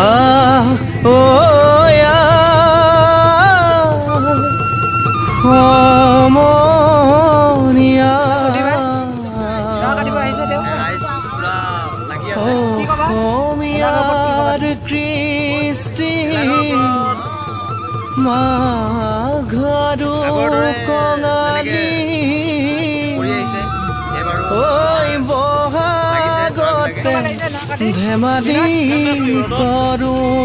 আহ ও সমনীয়া অসমীয়াৰ কৃষ্টি মাঘৰো কঙালী ঐ বহাগতে ধেমালি কৰোঁ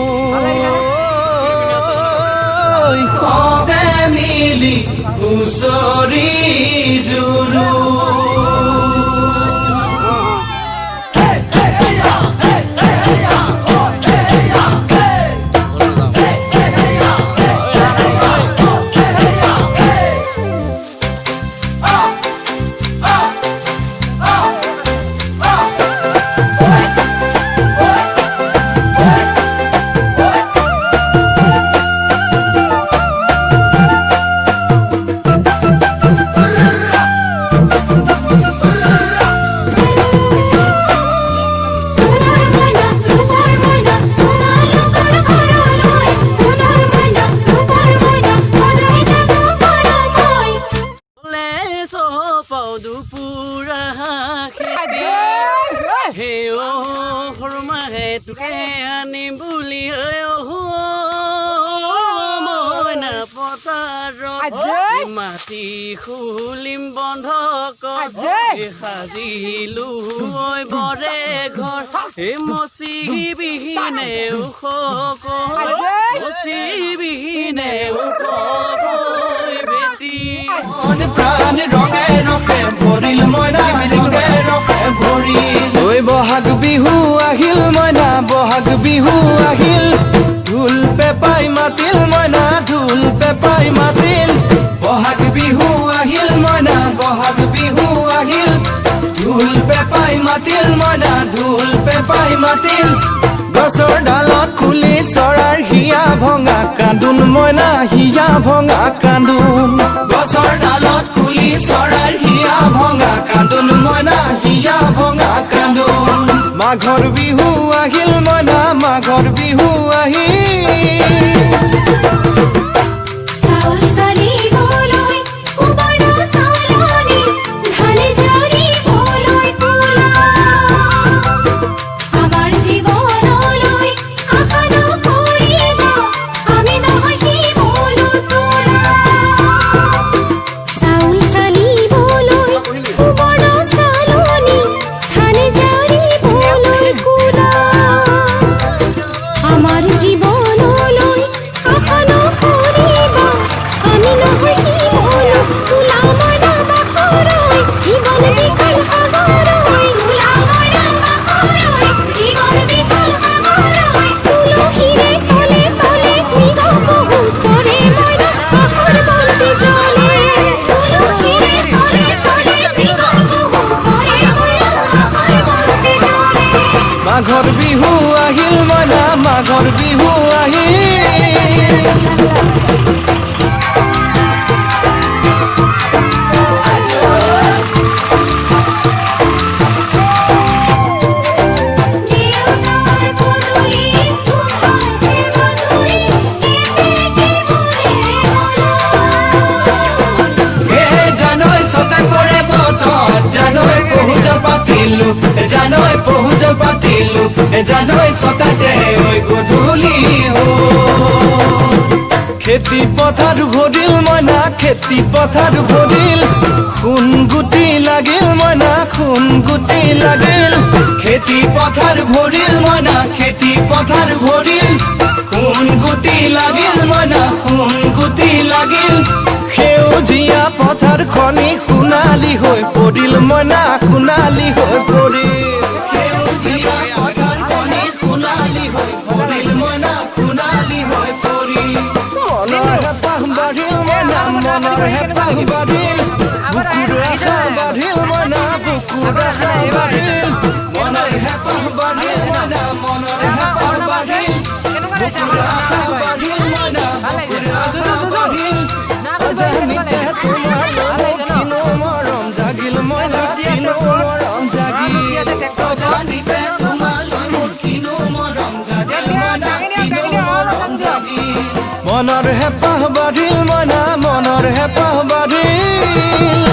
সবে মিলি হুঁচৰি জুৰো মাটি খুলিম বন্ধ সাজিলো বৰে ঘৰ মচি বিহীনে ওখ মচি বিহীনে ওখ বেটি প্ৰাণ ৰঙে ৰঙে ভৰিল মইনা ৰঙে ৰঙে ভৰিল ঐ বহাগ বিহু আহিল মইনা বহাগ বিহু আহিল ঢোল পেপাই মাতিল মইনা ঢোল পেপাই মাতিল বহাগ বিহু আহিল মইনা বহাগ বিহু আহিল ঢোল পেপাই মাতিল মইনা ঢোল পেপাই মাতিল গছৰ ডালত খুলি চৰাৰ হিয়া ভঙা কান্দোন মইনা হিয়া ভঙা কান্দোন গছৰ ডালত খুলি চৰাৰ হিয়া ভঙা কান্দোন মইনা হিয়া ভঙা কান্দোন মাঘৰ বিহু আহিল মইনা মাঘৰ বিহু আহিল মাঘৰ বিহু আহিল মইনা মাঘৰ বিহু আহিল জানৈ পহুজ পাতিলো জানৈ ছটাতে ঐ গধূলি খেতি পথাৰ ভৰিল মইনা খেতি পথাৰ ভৰিল খুন গুটি লাগিল মইনা খুন গুটি লাগিল খেতি পথাৰ ভৰিল মইনা খেতি পথাৰ ভৰিল খুন গুটি লাগিল মইনা খুন গুটি লাগিল সেউজীয়া পথাৰ খনি সোণালী হৈ পৰিল মইনা সোণালী হৈ পৰিল সেউজীয়া পথাৰ খনি সোণালী হৈ পৰিল মইনা সোণালী হৈ পৰিল মনৰ হেঁপাহ বাঢ়িল মইনা মনৰ হেঁপাহ বাঢ়িল বুকুৰ আশা বাঢ়িল মইনা বুকুৰ আশা বাঢ়িল মনৰ হেঁপাহ বাঢ়িল মইনা মনৰ হেঁপাহ বাঢ়িল বুকুৰ আশা বাঢ়িল মইনা বুকুৰ আশা বাঢ়িল জানিতে তোমাৰ কিনো মৰম জাগিল মইনা কিনো মৰম জাগিল জানিতে তোমালৈ মোৰ কিনো মৰম জাগিল মইনা মনৰ হেঁপাহ বাঢ়িল মইনা মনৰ হেঁপাহ বাঢ়িল